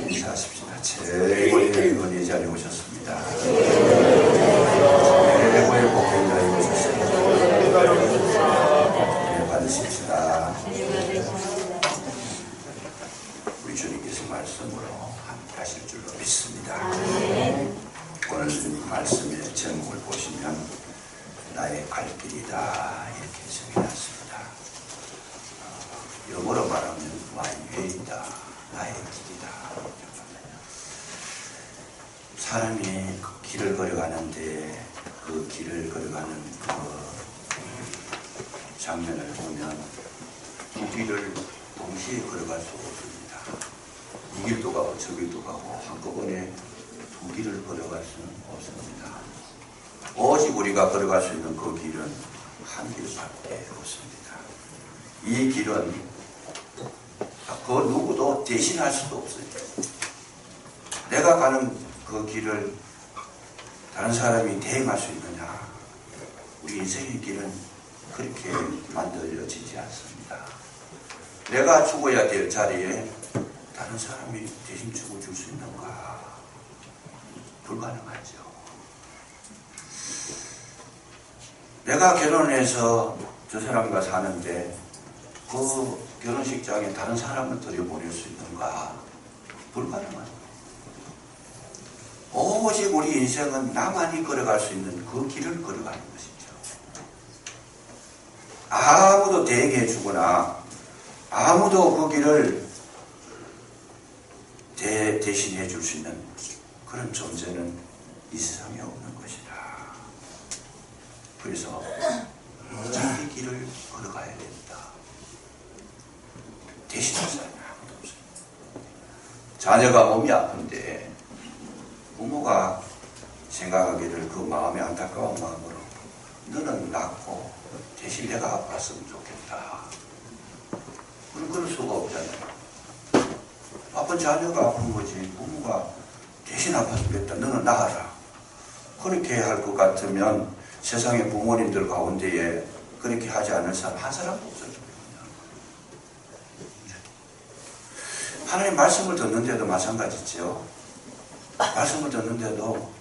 인사하십시다. 최고의 은혜 자리에 오셨습니다. 최고의 복된 자리에 오셨습니다. 네, 받으십시다. 우리 주님께서 말씀으로 함께 하실 줄로 믿습니다. 오늘 말씀의 제목을 보시면 나의 갈 길이다 이렇게 정해놨습니다. 영어로 말하면 My way이다, 나의 길이다. 사람이 그 길을 걸어가는데 그 길을 걸어가는 그 장면을 보면 두 길을 동시에 걸어갈 수 없습니다. 이 길도 가고 저 길도 가고 한꺼번에 두 길을 걸어갈 수는 없습니다. 오직 우리가 걸어갈 수 있는 그 길은 한 길밖에 없습니다. 이 길은 그 누구도 대신할 수도 없어요. 내가 가는 그 길을 다른 사람이 대행할 수 있느냐? 우리 인생의 길은 그렇게 만들어지지 않습니다. 내가 죽어야 될 자리에 다른 사람이 대신 죽어줄 수 있는가? 불가능하죠. 내가 결혼해서 저 사람과 사는데 그 결혼식장에 다른 사람을 들여보낼 수 있는가? 불가능합니다. 오직 우리 인생은 나만이 걸어갈 수 있는 그 길을 걸어가는 것이죠. 아무도 대행해 주거나 아무도 그 길을 대신해 줄 수 있는 그런 존재는 이 세상에 없는 것이다. 그래서 자기 길을 걸어가야 된다. 대신할 사람이 아무도 없어요. 자녀가 몸이 아픈데 부모가 생각하기를 그 마음에 안타까운 마음으로 너는 낫고 대신 내가 아팠으면 좋겠다. 그럴 수가 없잖아요. 아픈 자녀가 아픈 거지 부모가 대신 아팠겠다. 너는 나아라. 그렇게 할 것 같으면 세상의 부모님들 가운데에 그렇게 하지 않을 사람 한 사람도 없어요. 하나님 말씀을 듣는데도 마찬가지죠. 말씀을 듣는데도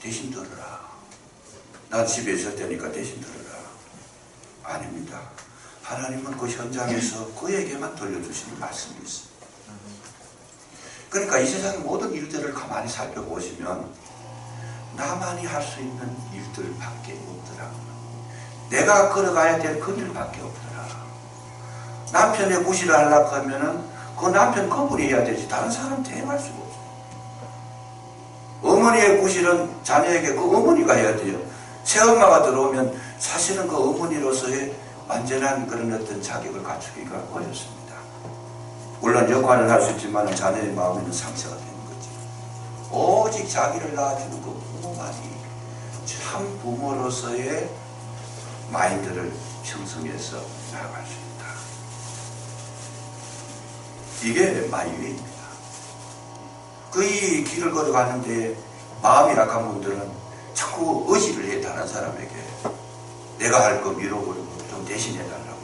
대신 들으라. 난 집에 있을 때니까 대신 들으라. 아닙니다. 하나님은 그 현장에서 그에게만 들려주시는 말씀이 있습니다. 그러니까 이 세상의 모든 일들을 가만히 살펴보시면 나만이 할 수 있는 일들밖에 없더라. 내가 걸어가야 될 그 길밖에 없더라. 남편의 구실을 하려고 하면은 그 남편 그분이 해야 되지 다른 사람 대행할 수가 없어요. 어머니의 구실은 자녀에게 그 어머니가 해야 돼요. 새엄마가 들어오면 사실은 그 어머니로서의 완전한 그런 어떤 자격을 갖추기가 어렵습니다. 물론 역할을 할 수 있지만 자녀의 마음에는 상처가 되는 거죠. 오직 자기를 낳아주는 그 부모만이 참 부모로서의 마인드를 형성해서 나아갈 수 있다. 이게 마이웨이입니다. 그 이 길을 걸어가는데 마음이 약한 분들은 자꾸 의지를 해. 다른 사람에게 내가 할 거 미뤄버리고 좀 대신해달라고.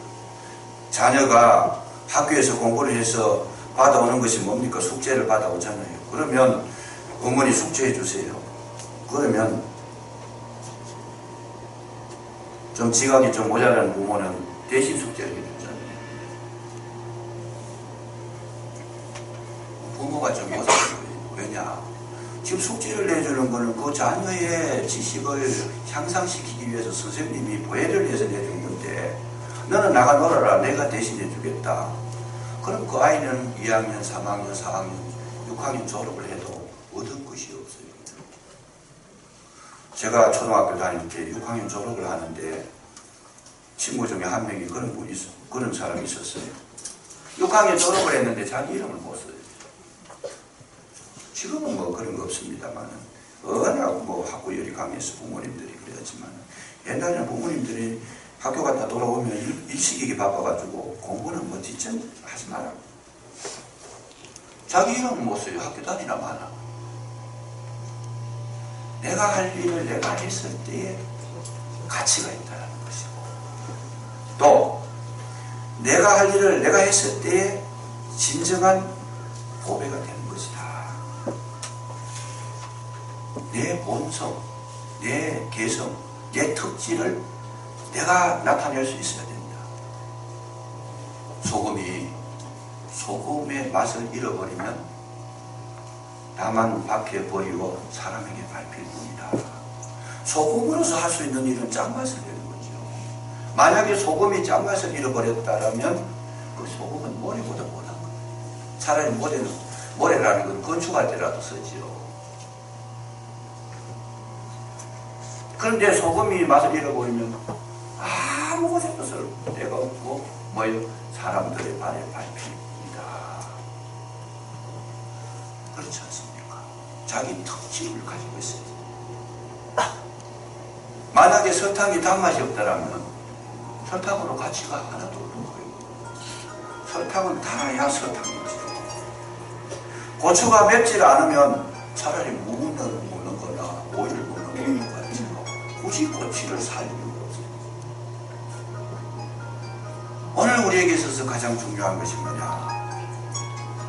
자녀가 학교에서 공부를 해서 받아오는 것이 뭡니까? 숙제를 받아오잖아요. 그러면 어머니 숙제해 주세요. 그러면 좀 지각이 좀 모자라는 부모는 대신 숙제를 해주잖아요. 부모가 좀 모자라요. 왜냐? 지금 숙제를 내주는 거는 그 자녀의 지식을 향상시키기 위해서 선생님이 보혜를 해서 내준 건데 너는 나가 놀아라. 내가 대신해 주겠다. 그럼 그 아이는 2학년, 3학년, 4학년, 6학년 졸업을 해도 얻은 것이 없어요. 제가 초등학교 다닐 때 6학년 졸업을 하는데 친구 중에 한 명이 그런 사람이 있었어요. 6학년 졸업을 했는데 자기 이름을 못 써요. 지금은 뭐 그런 거 없습니다만 워낙 뭐 학구열이 강해서 부모님들이 그랬지만 옛날에는 부모님들이 학교 갔다 돌아오면 일시기기 바빠가지고 공부는 뭐 뒷전 하지 마라. 자기 이름은 못 써요. 학교 다니나 마나. 내가 할 일을 내가 했을 때에 가치가 있다는 것이고 또 내가 할 일을 내가 했을 때에 진정한 보배가 되는 것이다. 내 본성, 내 개성, 내 특질을 내가 나타낼 수 있어야 된다. 소금의 맛을 잃어버리면 다만 밖에 보이고 사람에게 밟힐 뿐이다. 소금으로서 할 수 있는 일은 짠맛을 내는 거죠. 만약에 소금이 짠맛을 잃어버렸다면 그 소금은 모래보다 못한 거예요. 차라리 모래라는 건 건축할 때라도 쓰지요. 그런데 소금이 맛을 잃어버리면 아무것도 쓸 데가 없고 뭐요? 사람들의 발에 밟힙니다. 그렇지 않습니까? 자기 특질을 가지고 있어요. 만약에 설탕이 단맛이 없다면 설탕으로 가치가 하나도 없는 거예요. 설탕은 달아야 설탕이지. 고추가 맵지 않으면 차라리 묵을 먹는 거나 오이를 먹는 거나 같이 굳이 고추를 살 이유가 없어요. 오늘 우리에게 있어서 가장 중요한 것이 뭐냐?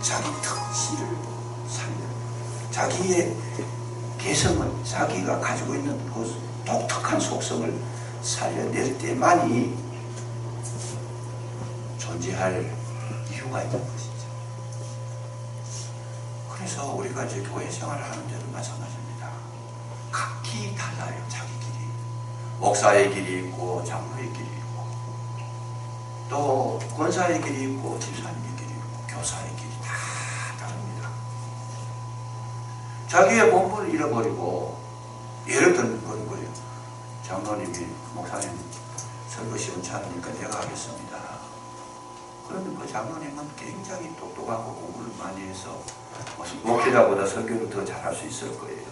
자기 특질을 살려, 자기의 개성을, 자기가 가지고 있는 그 독특한 속성을 살려낼 때만이 존재할 이유가 있는 것이죠. 그래서 우리가 이제 교회 생활을 하는 데도 마찬가지입니다. 각기 달라요. 자기 길이. 목사의 길이 있고 장로의 길이 있고 또 권사의 길이 있고 집사님의 길이 있고 교사의 길이 다 다릅니다. 자기의 본분을 잃어버리고 예를 들면 그런 거예요. 장로님이 목사님 설거 시원찮으니까 내가 하겠습니다. 그런데 그 장로님은 굉장히 똑똑하고 공부를 많이 해서 목회자보다 설교를 더 잘할 수 있을 거예요.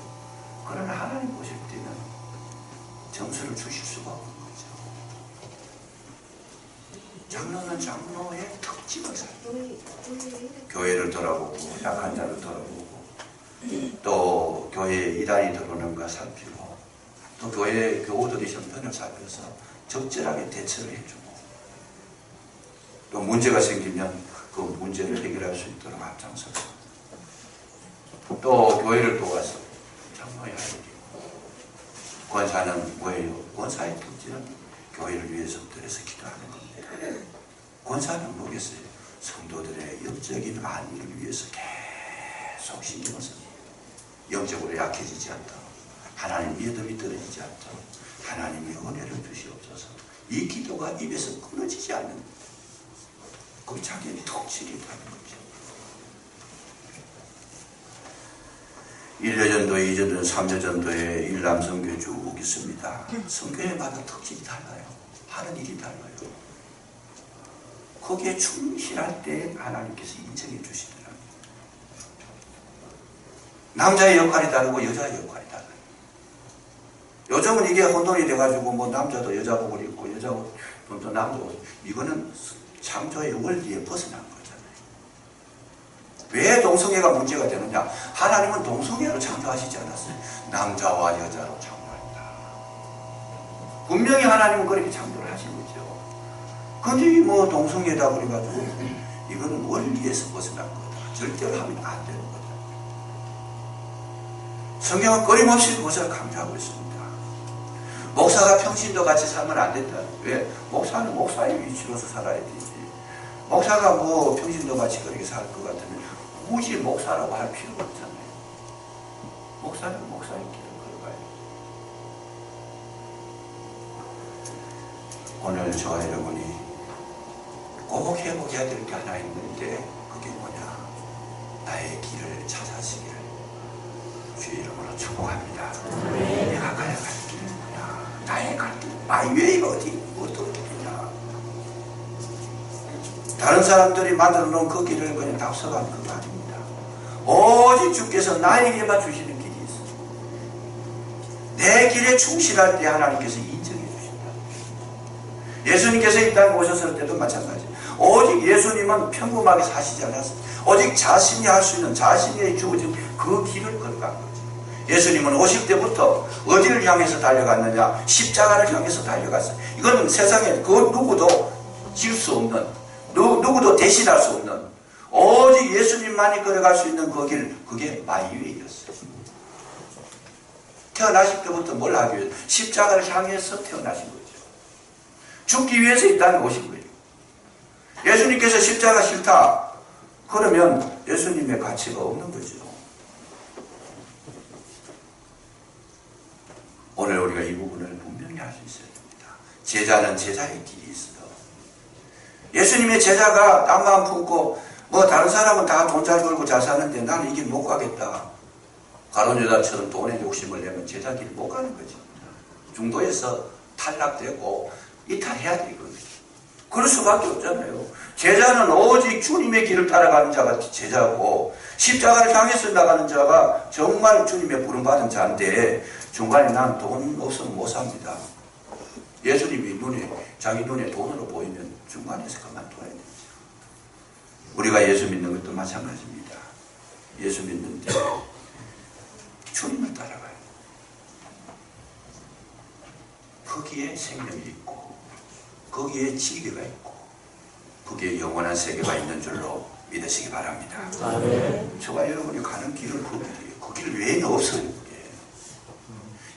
그러나 하나님 보실 때는 점수를 주실 수가 없는 거죠. 장로는 장로의 특징을 살고 교회를 돌아보고 약한 자를 돌아보고 또 교회에 이단이 들어오는가 살피고 또 교회 교우들의 형편을 살펴서 적절하게 대처를 해주고 또 문제가 생기면 그 문제를 해결할 수 있도록 앞장서고 또 교회를 도와서 장로의 할 일이고 권사는 뭐예요? 권사의 특질은 교회를 위해서 들여서 기도하는 건데 권사는 뭐겠어요? 성도들의 영적인 안위를 위해서 계속 신경을 씁니다. 영적으로 약해지지 않도록 하나님 믿음이 떨어지지 않도록 하나님의 은혜를 주시옵소서. 이 기도가 입에서 끊어지지 않는 그 자기의 특질이 다른 거죠. 1년 전도에 2년 전도 3년 전도에 일남 선교에 쭉 있습니다. 선교회마다 특질이 달라요. 하는 일이 달라요. 거기에 충실할 때 하나님께서 인정해 주시더라고요. 남자의 역할이 다르고 여자의 역할이 달라요. 요즘은 이게 혼돈이 돼가지고 뭐 남자도 여자복을 입고 여자도 남자 옷, 이거는 창조의 원리에 벗어난 거잖아요. 왜 동성애가 문제가 되느냐? 하나님은 동성애로 창조하시지 않았어요. 남자와 여자로 창조했다. 분명히 하나님은 그렇게 창조를 하신 거죠. 근데 뭐 동성애다 그래가지고 이거는 원리에서 벗어난 거다. 절대로 하면 안 되는 거다. 성경은 끊임없이 그것을 강조하고 있습니다. 목사가 평신도 같이 살면 안 된다. 왜? 목사는 목사의 위치로서 살아야 되지. 목사가 뭐 평신도 같이 그렇게 살 것 같으면 굳이 목사라고 할 필요가 없잖아요. 목사는 목사의 길을 걸어가요. 오늘 저와 여러분이 꼭 회복해야 될 게 하나 있는데 그게 뭐냐? 나의 길을 찾아시기를 주의 이름으로 축복합니다. 내가 가야 할 길은 뭐냐? 나의 갈 길, 마이웨이가 어떤 길이냐? 다른 사람들이 만들어 놓은 그 길을 그냥 답서간 그거 아닙니다. 오직 주께서 나에게만 주시는 길이 있어요. 내 길에 충실할 때 하나님께서 인정해 주신다. 예수님께서 이 땅에 오셨을 때도 마찬가지. 오직 예수님은 평범하게 사시지 않았어요. 오직 자신이 할 수 있는 자신의 주어진 그 길을 걸어간 거죠. 예수님은 오실 때부터 어디를 향해서 달려갔느냐? 십자가를 향해서 달려갔어요. 이건 세상에 그 누구도 질 수 없는, 누구도 대신할 수 없는, 오직 예수님 예수님만이 걸어갈 수 있는 그 길, 그게 마이웨이였어요. 태어나실 때부터 뭘 하기 위해서? 십자가를 향해서 태어나신 거죠. 죽기 위해서 이 땅에 오신 거예요. 예수님께서 십자가 싫다. 그러면 예수님의 가치가 없는 거죠. 오늘 우리가 이 부분을 분명히 할 수 있어야 됩니다. 제자는 제자의 길이 있어. 예수님의 제자가 딴 마음 품고 뭐 다른 사람은 다 돈 잘 벌고 잘 사는데 나는 이 길 못 가겠다. 가론 유다처럼 돈에 욕심을 내면 제자 길 못 가는 거죠. 중도에서 탈락되고 이탈해야 되거든요. 그럴 수밖에 없잖아요. 제자는 오직 주님의 길을 따라가는 자가 제자고 십자가를 향해서 나가는 자가 정말 주님의 부름받은 자인데 중간에 난 돈 없으면 못 삽니다. 예수님이 자기 눈에 돈으로 보이면 중간에서 그만둬야 되죠. 우리가 예수 믿는 것도 마찬가지입니다. 예수 믿는데 주님을 따라가요. 거기에 생명이 있고 거기에 지혜가 있고 거기에 영원한 세계가 있는 줄로 믿으시기 바랍니다. 저와 여러분이 가는 길은 그 길 외에는 없어요.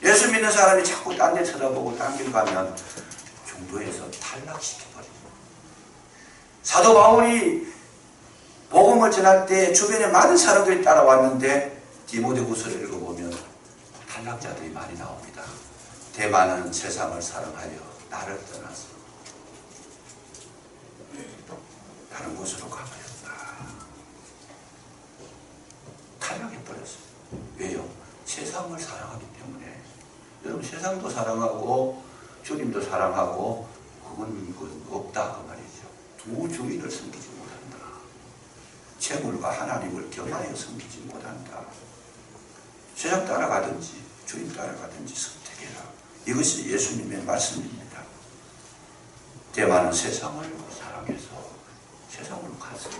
예수 믿는 사람이 자꾸 딴 데 쳐다보고 딴 길 가면 중도에서 탈락시켜버립니다. 사도 바울이 복음을 전할 때 주변에 많은 사람들이 따라왔는데 디모데후서를 읽어보면 탈락자들이 많이 나옵니다. 대만은 세상을 사랑하여 나를 떠나서 다른 곳으로 가버렸다. 탈락해버렸어요. 왜요? 세상을 사랑하기 때문에. 여러분 세상도 사랑하고 주님도 사랑하고 그건 없다 그 말이죠. 두 주인을 섬기지 못한다. 재물과 하나님을 겸하여 섬기지 못한다. 세상 따라가든지 주님 따라가든지 선택해라. 이것이 예수님의 말씀입니다. 대만은 세상을 사랑해서 세상으로 갔어요.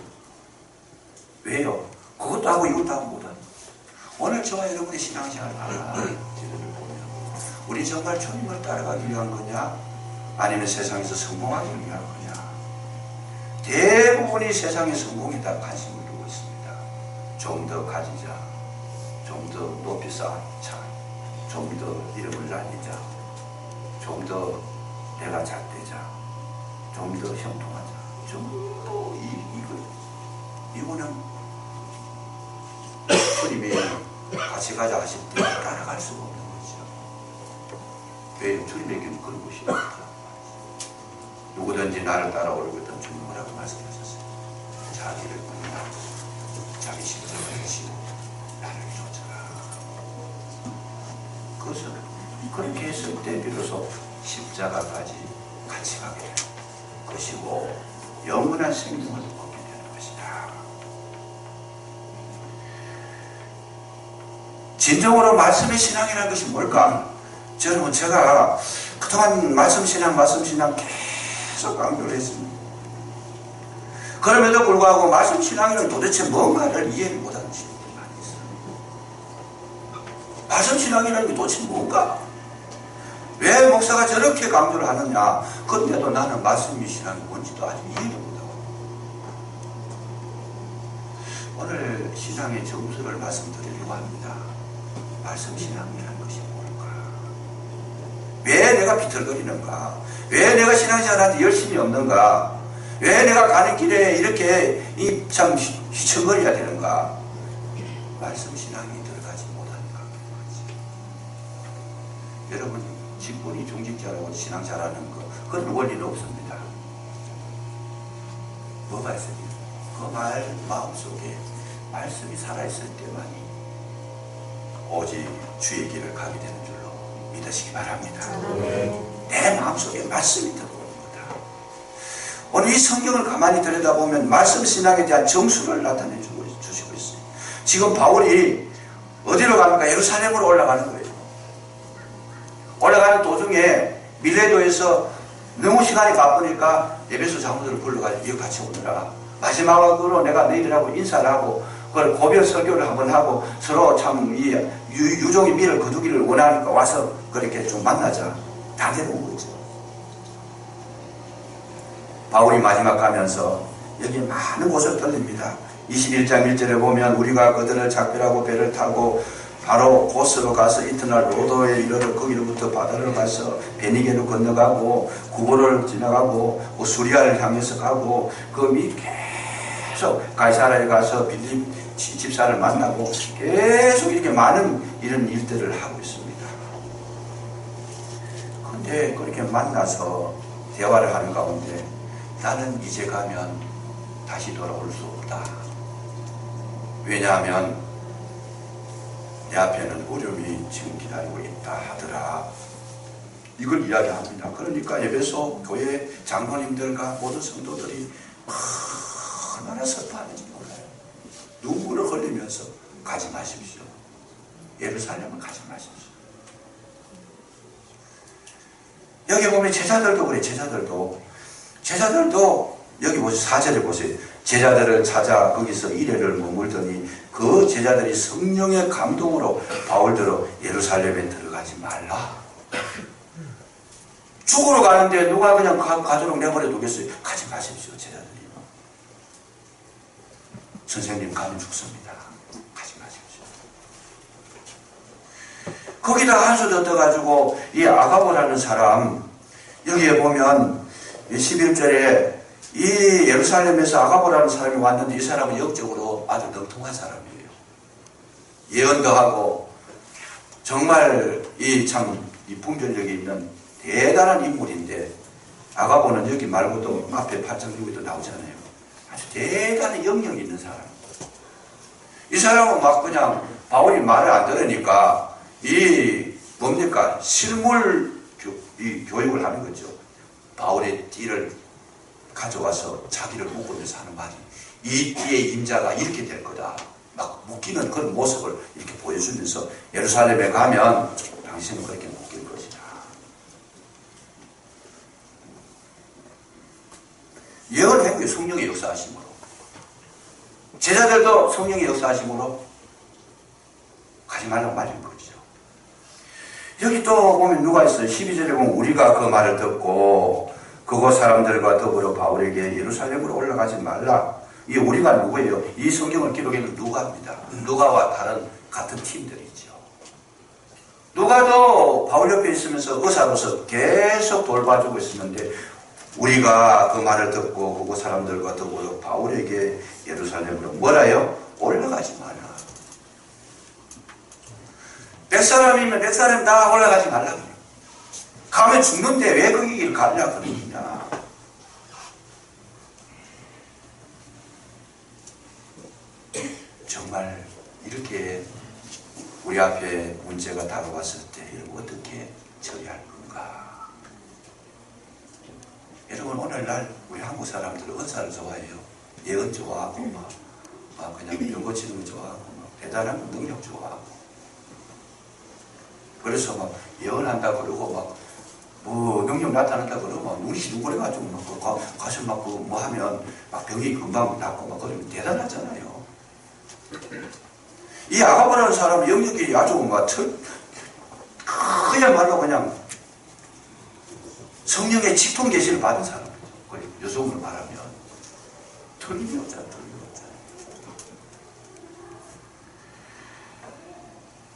왜요? 그것도 하고 이것도 하고 못한다. 오늘 저와 여러분의 신앙생활 우리 정말 주님을 따라가기 위한 거냐 아니면 세상에서 성공하기 위한 거냐. 대부분이 세상의 성공에 다 관심을 두고 있습니다. 좀 더 가지자, 좀 더 높이 쌓자, 좀 더 이름을 날리자, 좀 더 내가 잘 되자, 좀 더 형통하자, 좀 더 이거는 주님이 같이 가자 하실 때 따라갈 수가 없는 거죠. 왜? 주님에게는 그런 것이 없죠. 누구든지 나를 따라오려거든 주님 뭐라고 말씀하셨어요? 자기를 부인하고 자기 십자가를 지고 나를 쫓아라. 그것을 그렇게 했을 때 비로소 십자가까지 같이 가게 되는 것이고 영원한 생명을 얻게 되는 것이다. 진정으로 말씀의 신앙이라는 것이 뭘까? 여러분 제가 그동안 말씀신앙 계속 강조를 했습니다. 그럼에도 불구하고 말씀신앙이란 도대체 뭔가를 이해를 못하는 친구들이 많이 있어요. 말씀신앙이라는 게 도대체 뭔가? 왜 목사가 저렇게 강조를 하느냐? 그런데도 나는 말씀의 신앙이 뭔지도 아직 이해를 못하고 오늘 신앙의 점수를 말씀드리려고 합니다. 말씀신앙이라는 것이 뭘까? 왜 내가 비틀거리는가? 왜 내가 신앙생활하는데 열심히 없는가? 왜 내가 가는 길에 이렇게 참 휘청거려야 되는가? 말씀신앙이 들어가지 못하니까 그런 거지. 여러분 직분이 중직자라고 신앙 잘하는 거 그런 원리는 없습니다. 뭐가 있어요? 그 마음속에 말씀이 살아있을 때만이 오직 주의 길을 가게 되는 줄로 믿으시기 바랍니다. 내 마음속에 말씀이 들어오는 거다. 오늘 이 성경을 가만히 들여다보면 말씀 신앙에 대한 정수를 나타내 주시고 있어요. 지금 바울이 어디로 갑니까? 예루살렘으로 올라가는 거예요. 올라가는 도중에 밀레도에서 너무 시간이 바쁘니까 에베소 장로들을 불러가지고 이거 같이 오느라 마지막으로 내가 너희들하고 인사를 하고 그걸 고별 설교를 한번 하고 서로 참 이 유종의 미를 거두기를 원하니까 와서 그렇게 좀 만나자. 다 데려온 거죠. 바울이 마지막 가면서 여기 많은 곳을 떨립니다. 21장 1절에 보면 우리가 그들을 작별하고 배를 타고 바로 고스로 가서 이튿날 로도에 이르러 거기로부터 바다를 가서 베니게로 건너가고 구보를 지나가고 수리아를 향해서 가고 그 밑 계속 가이사라에 가서 빌립 집사를 만나고 계속 이렇게 많은 이런 일들을 하고 있습니다. 그런데 그렇게 만나서 대화를 하는 가운데 나는 이제 가면 다시 돌아올 수 없다. 왜냐하면 내 앞에는 어려움이 지금 기다리고 있다 하더라. 이걸 이야기합니다. 그러니까 에베소 교회 장로님들과 모든 성도들이 얼마나 슬퍼하는지 몰라요. 눈물을 흘리면서 가지 마십시오. 예루살렘은 가지 마십시오. 여기 보면 제자들도 그래. 제자들도 여기 보세요. 4절에 보세요. 제자들을 찾아 거기서 이래를 머물더니 그 제자들이 성령의 감동으로 바울들어 예루살렘에 들어가지 말라. 죽으러 가는데 누가 그냥 가도록 내버려 두겠어요? 가지 마십시오. 제자들이. 선생님 가면 죽습니다. 가지 마십시오. 거기다 한수 더 떠가지고 이 아가보라는 사람 여기에 보면 11절에 이 예루살렘에서 아가보라는 사람이 왔는데 이 사람은 영적으로 아주 능통한 사람이에요. 예언도 하고 정말 이 풍전력이 있는 대단한 인물인데 아가보는 여기 말고도 앞에 8장 6에도 나오잖아요. 아주 대단한 영역이 있는 사람. 이 사람은 막 그냥 바울이 말을 안 들으니까 이 뭡니까 실물 교육을 하는 거죠. 바울의 띠를 가져와서 자기를 묶으면서 하는 말이 이 띠의 임자가 이렇게 될 거다. 막 묶이는 그런 모습을 이렇게 보여주면서 예루살렘에 가면 당신은 그렇게 묶일 것이다. 예언했고요. 성령의 역사하심으로. 제자들도 성령의 역사하심으로 가지 말라고 말인 거죠. 여기 또 보면 누가 있어요? 12절에 보면 우리가 그 말을 듣고 그곳 사람들과 더불어 바울에게 예루살렘으로 올라가지 말라. 이 우리가 누구예요? 이 성경을 기록해는 누가입니다. 누가와 다른 같은 팀들이죠. 누가도 바울 옆에 있으면서 의사로서 계속 돌봐주고 있었는데 우리가 그 말을 듣고 그곳 사람들과 더불어 바울에게 예루살렘으로 뭐라요? 올라가지 마라. 100사람이면 100사람 다 올라가지 말라 그래요. 가면 죽는데 왜 거기 길 가려 그러느냐. 정말 이렇게 우리 앞에 문제가 다가왔을 때 여러분 어떻게 처리할 건가. 여러분 오늘날 우리 한국 사람들은 은사를 좋아해요. 예언 좋아하고 막 그냥 병 고치는 거 좋아하고 막 대단한 능력 좋아하고 그래서 막 예언한다 그러고 막 뭐 능력 나타난다 그러고 막 눈이 시둥거려가지고 막 가서 막 뭐 하면 막 병이 금방 낫고 막 그러면 대단하잖아요. 이 아가보라는 사람은 영역이 아주 막 그야말로 그냥 성령의 직통 계시를 받은 사람이죠. 요즘으로 말하면 틀림이 없잖아요.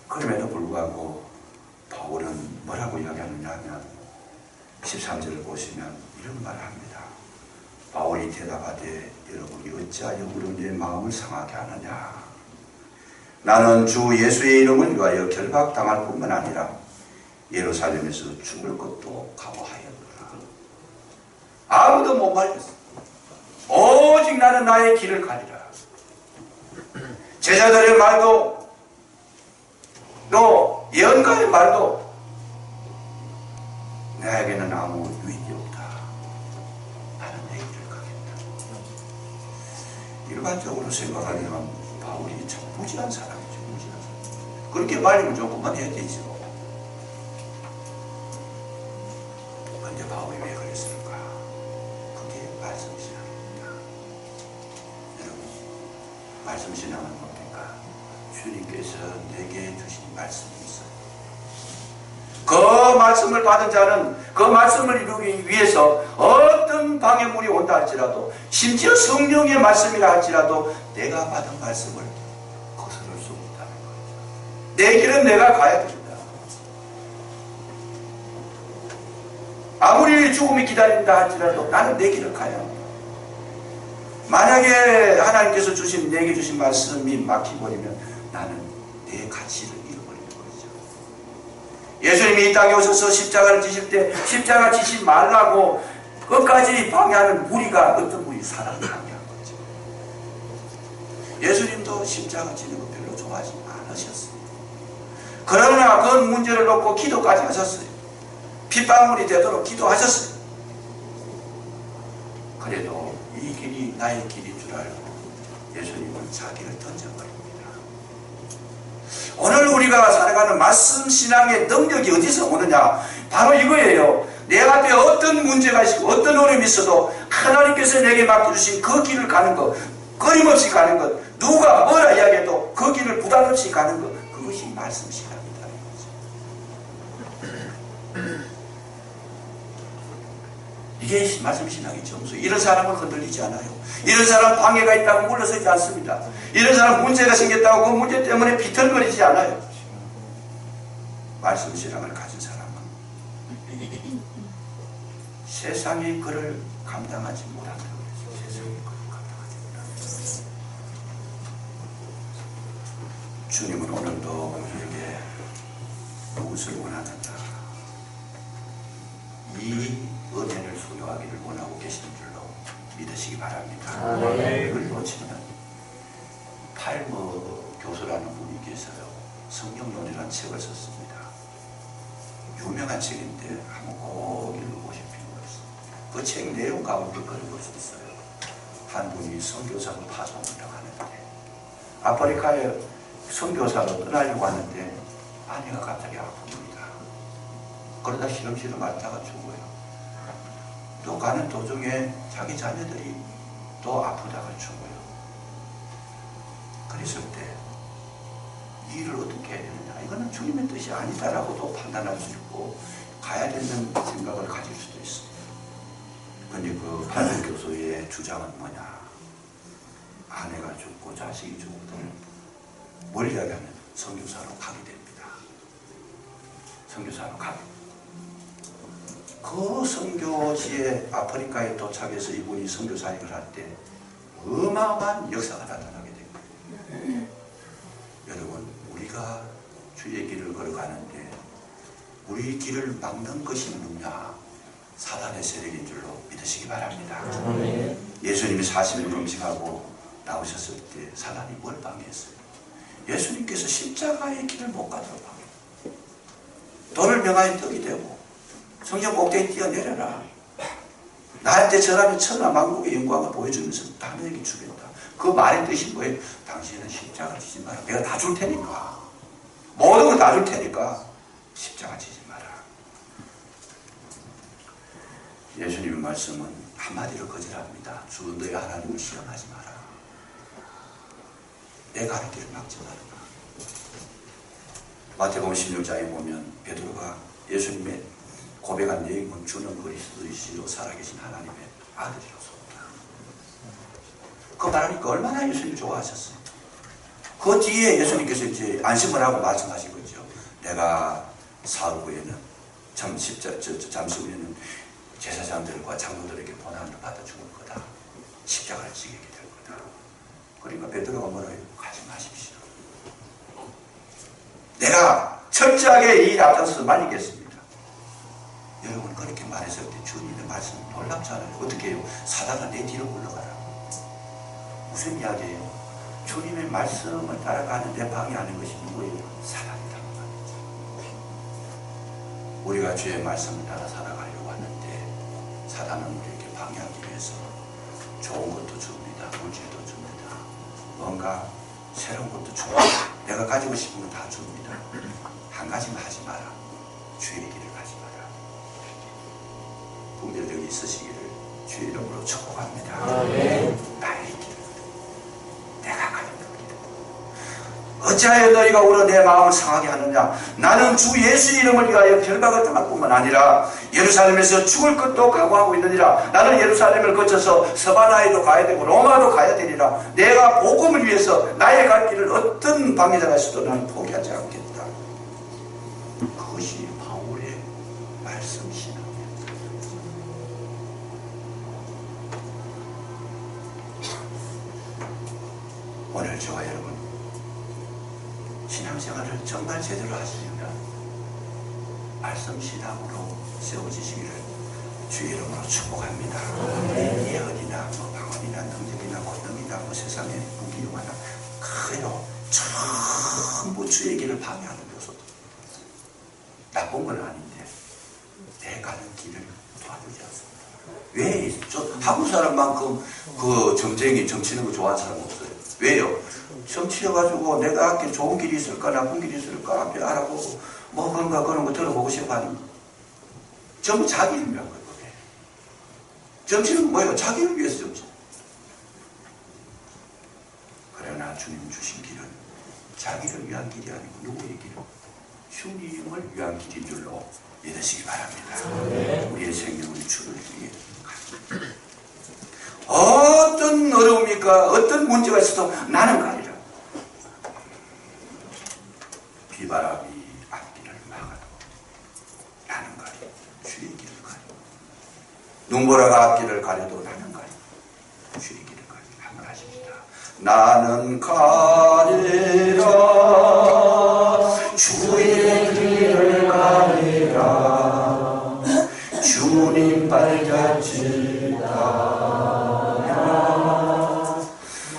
그럼에도 불구하고 바울은 뭐라고 이야기하느냐 하면 13절을 보시면 이런 말을 합니다. 바울이 대답하되 여러분이 어찌하여 우리의 마음을 상하게 하느냐. 나는 주 예수의 이름을 위하여 결박당할 뿐만 아니라 예루살렘에서 죽을 것도 각오하였노라. 아무도 못 말렸어. 오직 나는 나의 길을 가리라. 제자들의 말도 또 예언가의 말도 나에게는 아무 유익이 없다. 나는 내 길을 가겠다. 일반적으로 생각하면 바울이 참 무지한 사람이죠. 무지한 사람. 그렇게 말리면 좀 그만해야 되죠. 근데 바울이 왜 그랬을까? 그게 말씀신앙입니다. 여러분, 말씀신앙은 뭡니까? 주님께서 내게 주신 말씀이 있어요. 그 말씀을 받은 자는 그 말씀을 이루기 위해서 어떤 어떤 방해물이 온다 할지라도, 심지어 성령의 말씀이라 할지라도 내가 받은 말씀을 거스를 수 없다는 거죠. 내 길은 내가 가야 됩니다. 아무리 죽음이 기다린다 할지라도 나는 내 길을 가야 합니다. 만약에 하나님께서 내게 주신 말씀이 막혀버리면 나는 내 가치를 잃어버리는 거죠. 예수님이 이 땅에 오셔서 십자가를 지실 때 십자가 지지 말라고 끝까지 방해하는 무리가 어떤 무리? 사람을 방해한 거죠. 예수님도 십자가 지는 거 별로 좋아하지 않으셨어요. 그러나 그 문제를 놓고 기도까지 하셨어요. 핏방울이 되도록 기도하셨어요. 그래도 이 길이 나의 길인 줄 알고 예수님은 자기를 던져버립니다. 오늘 우리가 살아가는 말씀 신앙의 능력이 어디서 오느냐? 바로 이거예요. 내 앞에 어떤 문제가 있고 어떤 어려움이 있어도 하나님께서 내게 맡겨주신 그 길을 가는 것, 끊임없이 가는 것, 누가 뭐라 이야기해도 그 길을 부담 없이 가는 것, 그것이 말씀 신앙이다. 이게 말씀 신앙의 점수. 이런 사람은 흔들리지 않아요. 이런 사람 방해가 있다고 물러서지 않습니다. 이런 사람 문제가 생겼다고 그 문제 때문에 비틀거리지 않아요. 말씀 신앙을 가진 사람은 세상이 그를 감당하지 못한다고 그랬어요. 세상이 그를 감당하지 못한다. 주님은 오늘도 우리에게 무엇을 원하는가? 이 은혜를 소유하기를 원하고 계시는 줄로 믿으시기 바랍니다. 이걸 놓치면 팔머 교수라는 분이 계세요. 성경론이라는 책을 썼습니다. 유명한 책인데 한번 꼭 읽어보실 필요가 있어요. 그 책 내용 가운데 그런 것이 있어요. 한 분이 선교사로 파송을 하는데 아프리카에 선교사로 떠나려고 하는데 아내가 갑자기 아픕니다. 그러다 시름시름 앓다가 죽어요. 또 가는 도중에 자기 자녀들이 또 아프다가 죽어요. 그랬을 때 이 일을 어떻게 해야 되느냐? 이거는 주님의 뜻이 아니다라고 또 판단할 수 있고 가야 되는 생각을 가질 수도 있어요. 그런데 그 팔머 교수의 주장은 뭐냐? 아내가 죽고 자식이 죽거든 뭘 이야기하면 선교사로 가게 됩니다. 선교사로 가게 됩니다. 그 선교지에 아프리카에 도착해서 이분이 선교 사역을 할 때 어마어마한 역사가 나타나게 됩니다. 여러분, 우리가 주의 길을 걸어가는데 우리 길을 막는 것이 누구냐? 사단의 세력인 줄로 믿으시기 바랍니다. 예수님이 40일 금식하고 나오셨을 때 사단이 뭘 방해했어요? 예수님께서 십자가의 길을 못 가도록 방해. 돈을 명하여 떡이 되고 성전 꼭대기 뛰어내려라. 나한테 절하면 천하만국의 영광을 보여주면서 당연히 주겠다. 그 말의 뜻이 뭐예요? 당신은 십자가 지지 마라. 내가 다 줄 테니까. 모든 걸 다 줄 테니까 십자가 지지 마라. 예수님의 말씀은 한마디로 거절합니다. 주 너의 하나님을 시험하지 마라. 내가 하는 길을 막지 마라. 마태복음 16장에 보면 베드로가 예수님의 고백한 내용은 주는 그리스도이시로 살아계신 하나님의 아들이로소이다. 그 말하니까 얼마나 예수님이 좋아하셨어요. 그 뒤에 예수님께서 이제 안심을 하고 말씀하신 거죠. 내가 사흘 후에는 잠시 후에는 제사장들과 장로들에게 고난을 받아 죽을 거다. 십자가를 지게 될 거다. 그러니까 베드로가 뭐라 해요? 가지 마십시오. 내가 철저하게 이 앞장서서 말리겠습니다. 여러분, 그렇게 말했을 때 주님의 말씀은 놀랍지 않아요? 어떻게 해요? 사단아 내 뒤로 물러가라. 무슨 이야기예요? 주님의 말씀을 따라가는데 방해하는 것이 누구예요? 사단이라는 말이죠. 우리가 주의 말씀을 따라 살아가려고 하는데 사단은 우리에게 방해하기 위해서 좋은 것도 줍니다. 물질도 줍니다. 뭔가 새로운 것도 줍니다. 내가 가지고 싶은 거 다 줍니다. 한 가지만 하지 마라. 주의 길을 가지 마라. 분별력이 있으시기를 주의 이름으로 축복합니다. 나의 길을 내가 가는 길이다. 어찌하여 너희가 울어 내 마음을 상하게 하느냐. 나는 주 예수 이름을 위하여 결박을 당할 뿐만 아니라 예루살렘에서 죽을 것도 각오하고 있느니라. 나는 예루살렘을 거쳐서 서바나에도 가야 되고 로마도 가야 되리라. 내가 복음을 위해서 나의 갈 길을 어떤 방해자가 있어도 나는 포기하지 않겠다. 그것이 바울의 말씀이시다. 오늘 저와 여러분 신앙생활을 정말 제대로 하시려면 말씀 신앙으로 세워지시기를 주의 이름으로 축복합니다. 예언이나 방언이나 능력이나 권능이나 세상에 무기용하나 커요. 전부 주의 길을 방해하는 요소도 나쁜 건 아닌데 내 가는 길을 도와주지 않습니다. 왜 한국 사람만큼 그 정치는 거 좋아하는 사람 없어요. 왜요? 정치여가지고 내가 앞에 좋은 길이 있을까 나쁜 길이 있을까 앞에 알아보고 뭐 그런 거 들어보고 싶어 하는 전부 자기를 위한 거예요. 정치는 뭐예요? 자기를 위해서 정치. 그러나 주님 주신 길은 자기를 위한 길이 아니고 누구의 길은 주님을 위한 길인 줄로 믿으시기 바랍니다. 우리의 생명은 주를 위해 갑니다. 어떤 어려움이니까 어떤 문제가 있어도 나는 가리라. 비바람이 앞길을 막아도 나는 가리. 주의 길을 가리. 눈보라가 앞길을 가려도 나는 가리. 주의 길을 가리. 한번 하십시다. 나는 가리라. 주의 길을 가리라. 주님 발자취다.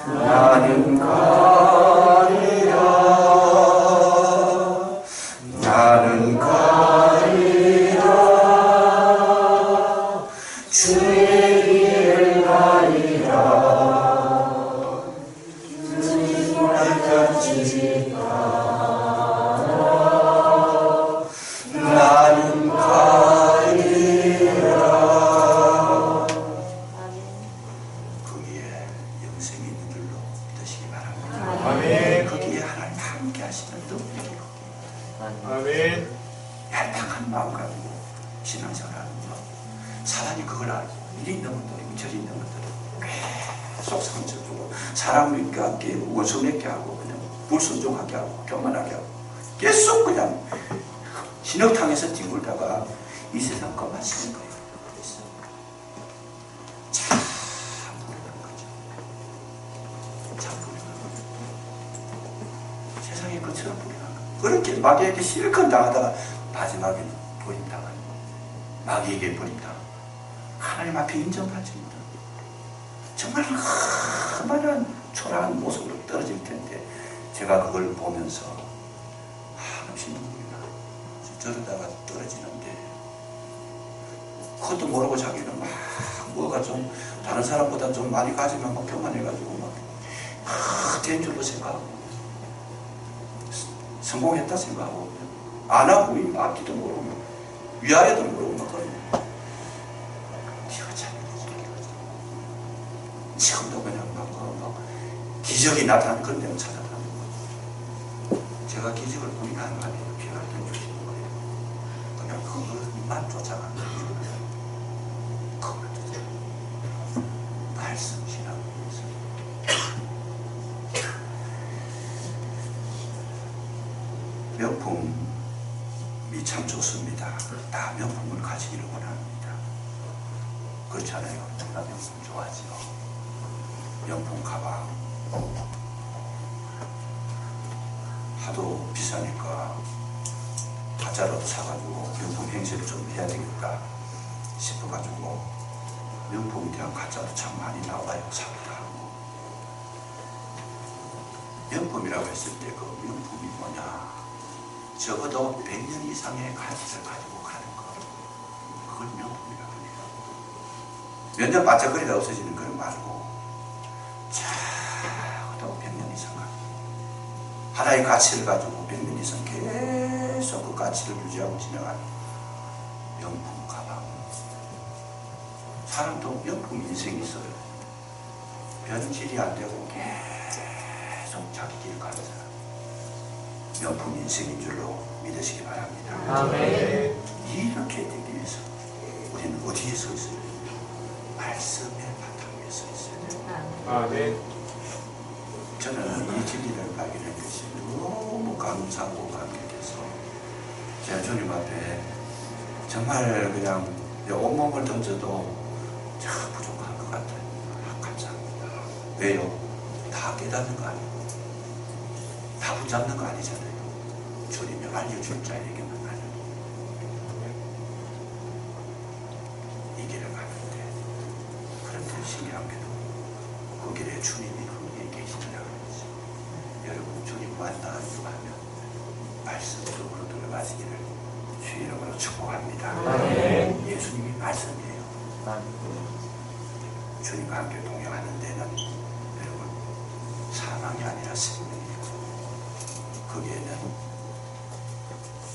나는 가리라. 나는 가리라. 주의 길을 가리라. 주님 발자취다. 나는 가리라. 거기에 영생이 있는 줄로 믿으시기 바랍니다. 아멘. 거기에 하나님 함께 하시는 능력이 거기에. 아멘. 야당한 마음 가지고 신앙생활하는 것. 사람이 그걸 알고 이리 있는 것들이고 저리 있는 것들이 계속 상처주고 사람을 깨닫게 원수맺게 하고 그냥 불순종하게 하고 교만하게 하고 계속 그냥 진흙탕에서 뒹굴다가 이 세상 것만 쓰는 거예요. 참 모르는 거죠. 참 모르는 거죠. 세상에 그처럼 모르는 거예요. 그렇게 마귀에게 실컷 당하다가 마지막에는 버림당하는 마귀에게 버림당하는 하나님 앞에 인정받지 못하는 정말 험한 초라한 모습으로 떨어질 텐데 제가 그걸 보면서 한없이 눈물이 나요. 저러다가 떨어지는데 그것도 모르고 자기는 막 뭐가 좀 다른 사람보다 좀 많이 가지면 막 교만해가지고 막 된 줄로 생각하고 성공했다 생각하고 안 하고 앞뒤도 모르고 위아래도 모르고 막 그러는 거예요. 네가 잘못했어. 지금도 그냥 막 기적이 나타나는 그런 데는 찾아다니는 거예요. 제가 기적을 보니까 하는 거 아니에요. 피할 때 주시는 거예요. 그냥 그것만 쫓아가는 거예요. 그것만 쫓아가는 거예요. 말씀 신앙을 위해서. 명품이 참 좋습니다. 다 명품을 가지기를 원합니다. 그렇잖아요. 나 명품 좋아하지요. 명품 가방 하도 비싸니까 가짜라도 사가지고 명품 행세를 좀 해야 되겠다 싶어가지고 명품에 대한 가짜도 참 많이 나와요. 사기도 하고. 명품이라고 했을 때 그 명품이 뭐냐, 적어도 100년 이상의 가치를 가지고 가는 거, 그걸 명품이라고 해요. 몇 년 반짝거리다 없어지는 걸 말고 적어도 100년 이상 하나의 가치를 가지고 100년 이상 계속 그 가치를 유지하고 진행하는 명품 가방. 사람도 명품 인생이 있어요. 변질이 안 되고 계속 자기 길 가는 사람. 명품 인생인 줄로 믿으시기 바랍니다. 아멘. 이렇게 되기 위해서 우리는 어디에 서 있어야 돼요? 말씀의 바탕 위에 서 있어야 돼요. 아멘. 저는 이 진리를 발견한 것이 너무 감사하고 감격해서 제가 주님 앞에 정말 그냥 온몸을 던져도 참 부족한 것 같아요. 감사합니다. 왜요? 다 깨닫는 거 아니고 다 붙잡는 거 아니잖아요. 주님이 알려줄 자에게만 알려요. 이 길을 가는데 그런데 신기한 게도 그 길에 주님이 거기에 계시더라고요. 여러분 주님 만나기로 하면 말씀으로 들어가시기를 주 이름으로 축복합니다. 아멘. 예수님이 말씀이에요. 주님과 함께 동행하는 데는 여러분 사망이 아니라 생명이고 거기에는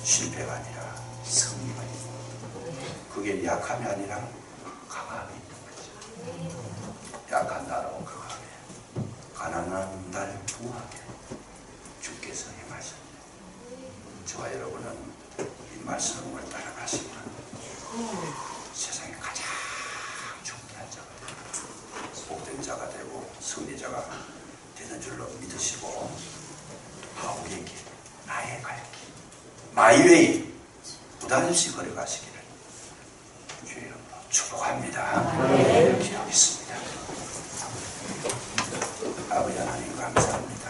실패가 아니라 승리가 있고 그게 약함이 아니라 강함이 있는 거죠. 약한 나라고 강함에 가난한 날 부하게 주께서 행하셨네. 저와 여러분은 이 말씀을 따라가시면 세상에 가장 중요한 자가 되고 복된 자가 되고 승리자가 되는 줄로 믿으시고 우리의 길, 나의 갈 길, 마이웨이 부담없이 걸어가시기를 주의 이름으로 축복합니다. 기도하겠습니다. 아버지 하나님 감사합니다.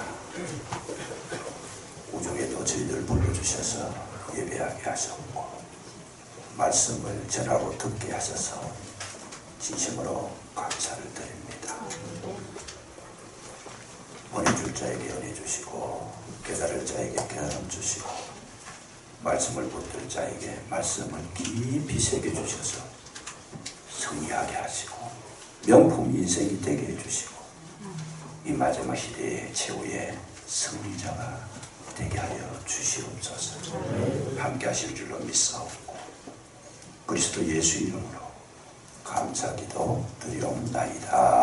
우중에도 저희들 불러주셔서 예배하게 하셨고 말씀을 전하고 듣게 하셔서 진심으로 감사를 드립니다. 보내줄 자에게 은혜 주시고 깨달을 자에게 깨달음 주시고 말씀을 붙들 자에게 말씀을 깊이 새겨주셔서 승리하게 하시고 명품 인생이 되게 해주시고 이 마지막 시대의 최후의 승리자가 되게 하여 주시옵소서. 함께 하실 줄로 믿사옵고 그리스도 예수 이름으로 감사기도 드리옵나이다.